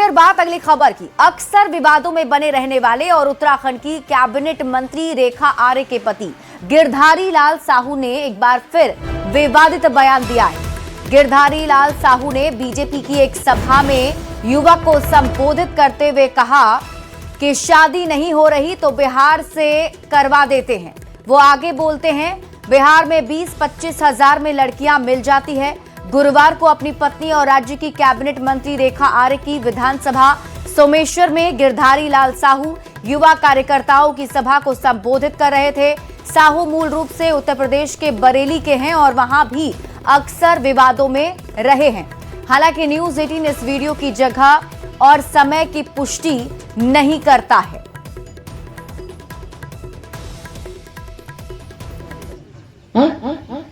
फिर बात अगली खबर की। अक्सर विवादों में बने रहने वाले और उत्तराखंड की कैबिनेट मंत्री रेखा आर्य के पति गिरधारी लाल साहू ने एक बार फिर विवादित बयान दिया है। गिरधारी लाल साहू ने बीजेपी की एक सभा में युवक को संबोधित करते हुए कहा कि शादी नहीं हो रही तो बिहार से करवा देते हैं। वो आगे बोलते हैं, बिहार में 20-25 हजार में लड़कियां मिल जाती है। गुरुवार को अपनी पत्नी और राज्य की कैबिनेट मंत्री रेखा आर्य की विधानसभा सोमेश्वर में गिरधारी लाल साहू युवा कार्यकर्ताओं की सभा को संबोधित कर रहे थे। साहू मूल रूप से उत्तर प्रदेश के बरेली के हैं और वहां भी अक्सर विवादों में रहे हैं। हालांकि न्यूज़ 18 इस वीडियो की जगह और समय की पुष्टि नहीं करता है।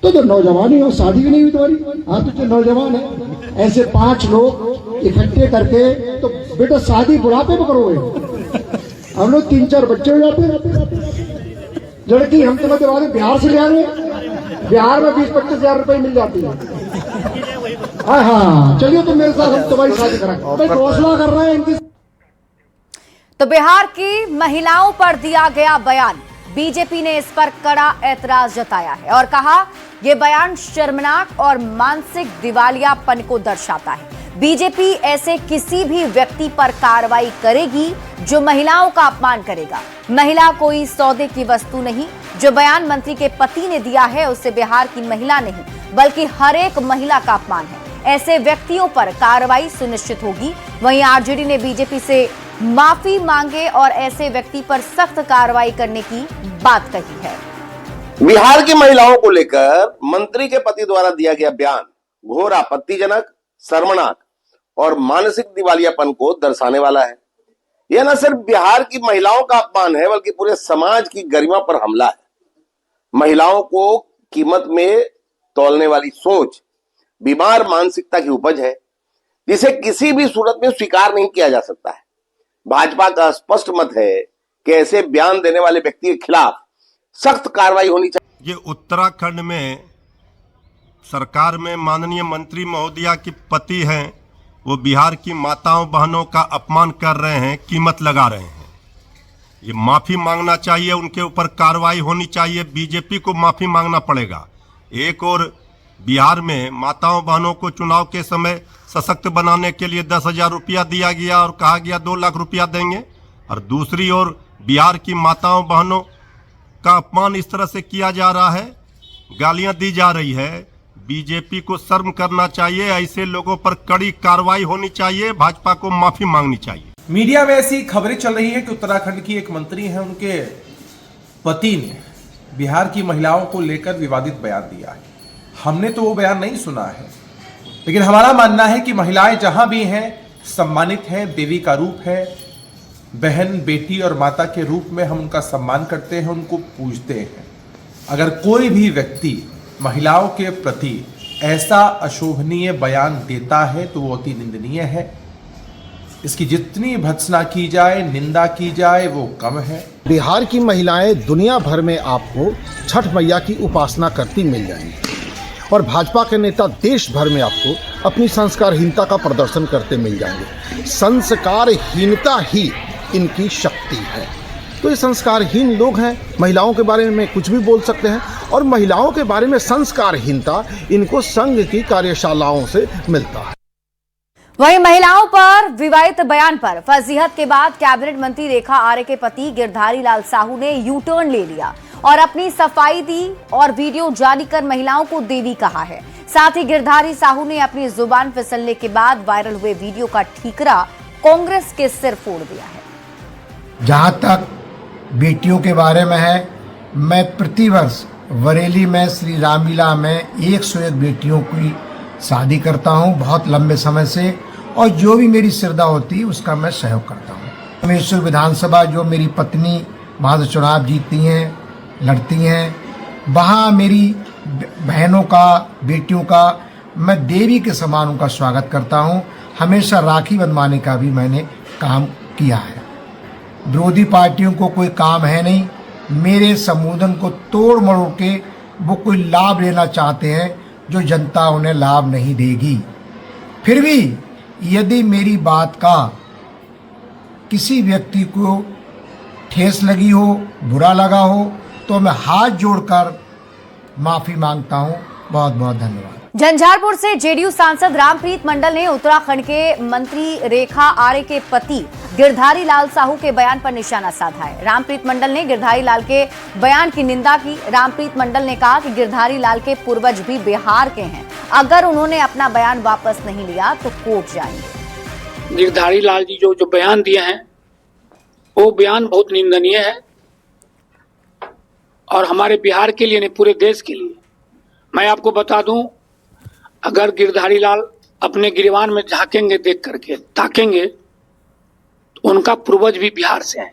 तो नौजवान ही हो, शादी भी नहीं हुई तुम्हारी। हाँ तो नौजवान है, ऐसे 5 लोग इकट्ठे करके तो बेटा शादी बुढ़ापे में करोगे। हम लोग 3-4 बच्चे हो जाते हैं। लड़की हम तुम्हें दिवा दें, बिहार से ले आएंगे। बिहार में 20-25 हजार रुपए मिल जाती है। हाँ चलिए तुम मेरे साथ, हम तुम्हारी शादी कराएंगे। घोषणा कर रहे हैं इनकी। तो बिहार की महिलाओं पर दिया गया बयान, बीजेपी ने इस पर कड़ा ऐतराज जताया है और कहा यह बयान शर्मनाक और मानसिक दिवालियापन को दर्शाता है। बीजेपी ऐसे किसी भी व्यक्ति पर कार्रवाई करेगी जो महिलाओं का अपमान करेगा। महिला कोई सौदे की वस्तु नहीं। जो बयान मंत्री के पति ने दिया है उससे बिहार की महिला नहीं बल्कि हर एक महिला का अपमान है। ऐसे व्यक्तियों पर कार्रवाई सुनिश्चित होगी। वहीं आरजेडी ने बीजेपी से माफी मांगे और ऐसे व्यक्ति पर सख्त कार्रवाई करने की बात कही है। बिहार की महिलाओं को लेकर मंत्री के पति द्वारा दिया गया बयान घोर आपत्तिजनक, शर्मनाक और मानसिक दिवालियापन को दर्शाने वाला है। यह न सिर्फ बिहार की महिलाओं का अपमान है बल्कि पूरे समाज की गरिमा पर हमला है। महिलाओं को कीमत में तौलने वाली सोच बीमार मानसिकता की उपज है जिसे किसी भी सूरत में स्वीकार नहीं किया जा सकता है। भाजपा का स्पष्ट मत है कि ऐसे बयान देने वाले व्यक्ति के खिलाफ सख्त कार्रवाई होनी चाहिए। ये उत्तराखंड में सरकार में माननीय मंत्री महोदया के पति हैं, वो बिहार की माताओं बहनों का अपमान कर रहे हैं, कीमत लगा रहे हैं। ये माफी मांगना चाहिए, उनके ऊपर कार्रवाई होनी चाहिए। बीजेपी को माफी मांगना पड़ेगा। एक और बिहार में माताओं बहनों को चुनाव के समय सशक्त बनाने के लिए 10,000 रुपया दिया गया और कहा गया 2 लाख रुपया देंगे, और दूसरी ओर बिहार की माताओं बहनों का अपमान इस तरह से किया जा रहा है, गालियां दी जा रही है। बीजेपी को शर्म करना चाहिए। ऐसे लोगों पर कड़ी कार्रवाई होनी चाहिए। भाजपा को माफी मांगनी चाहिए। मीडिया में ऐसी खबरें चल रही है कि उत्तराखंड की एक मंत्री है, उनके पति ने बिहार की महिलाओं को लेकर विवादित बयान दिया है। हमने तो वो बयान नहीं सुना है, लेकिन हमारा मानना है कि महिलाएं जहां भी हैं सम्मानित हैं, देवी का रूप है। बहन, बेटी और माता के रूप में हम उनका सम्मान करते हैं, उनको पूजते हैं। अगर कोई भी व्यक्ति महिलाओं के प्रति ऐसा अशोभनीय बयान देता है तो वो अति निंदनीय है। इसकी जितनी भर्त्सना की जाए, निंदा की जाए, वो कम है। बिहार की महिलाएं दुनिया भर में आपको छठ मैया की उपासना करती मिल जाएंगी और भाजपा के नेता देश भर में आपको अपनी संस्कारहीनता का प्रदर्शन करते मिल जाएंगे। संस्कारहीनता ही इनकी शक्ति है। तो ये संस्कारहीन लोग हैं, महिलाओं के बारे में कुछ भी बोल सकते हैं और महिलाओं के बारे में संस्कारहीनता इनको संघ की कार्यशालाओं से मिलता है। वहीं महिलाओं पर विवादित बयान पर फजीहत के बाद कैबिनेट मंत्री रेखा आर्य के पति गिरधारी लाल साहू ने यू टर्न ले लिया और अपनी सफाई दी और वीडियो जारी कर महिलाओं को देवी कहा है। साथ ही गिरधारी साहू ने अपनी जुबान फिसलने के बाद वायरल हुए वीडियो का ठीकरा कांग्रेस के सिर फोड़ दिया है। जहाँ तक बेटियों के बारे में है, मैं प्रतिवर्ष बरेली में श्री रामलीला में 101 बेटियों की शादी करता हूँ बहुत लंबे समय से, और जो भी मेरी श्रद्धा होती है उसका मैं सहयोग करता हूँ। सोमेश्वर विधानसभा जो मेरी पत्नी वहाँ से चुनाव जीतती हैं, लड़ती हैं, वहाँ मेरी बहनों का, बेटियों का मैं देवी के समान उनका स्वागत करता हूँ। हमेशा राखी बंधवाने का भी मैंने काम किया है। विरोधी पार्टियों को कोई काम है नहीं, मेरे संबोधन को तोड़ मरोड़ के वो कोई लाभ लेना चाहते हैं जो जनता उन्हें लाभ नहीं देगी। फिर भी यदि मेरी बात का किसी व्यक्ति को ठेस लगी हो, बुरा लगा हो, तो मैं हाथ जोड़कर माफ़ी मांगता हूँ। बहुत बहुत धन्यवाद। झंझारपुर से जेडीयू सांसद रामप्रीत मंडल ने उत्तराखंड के मंत्री रेखा आर्य के पति गिरधारी लाल साहू के बयान पर निशाना साधा है। रामप्रीत मंडल ने गिरधारी लाल के बयान की निंदा की। रामप्रीत मंडल ने कहा कि गिरधारी लाल के पूर्वज भी बिहार के हैं, अगर उन्होंने अपना बयान वापस नहीं लिया तो कोर्ट जाएंगे। गिरधारी लाल जी जो बयान दिए हैं वो बयान बहुत निंदनीय है और हमारे बिहार के लिए नहीं, पूरे देश के लिए। मैं आपको बता दूं, अगर गिरधारी लाल अपने गिरवान में झांकेंगे, देख करके ताकेंगे, तो उनका पूर्वज भी बिहार से है।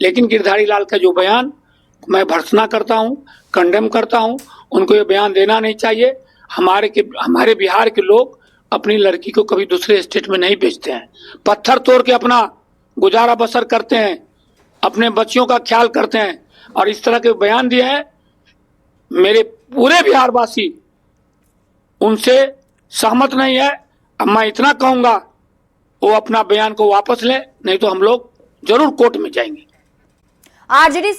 लेकिन गिरधारी लाल का जो बयान मैं भर्त्सना करता हूं, कंडेम करता हूं। उनको ये बयान देना नहीं चाहिए। हमारे बिहार के लोग अपनी लड़की को कभी दूसरे स्टेट में नहीं भेजते हैं, पत्थर तोड़ के अपना गुजारा बसर करते हैं, अपने बच्चियों का ख्याल करते हैं। और इस तरह के बयान दिए हैं, मेरे पूरे बिहार वासी उनसे सहमत नहीं है। अब मैं इतना कहूंगा, वो अपना बयान को वापस ले, नहीं तो हम लोग जरूर कोर्ट में जाएंगे। आरजेडी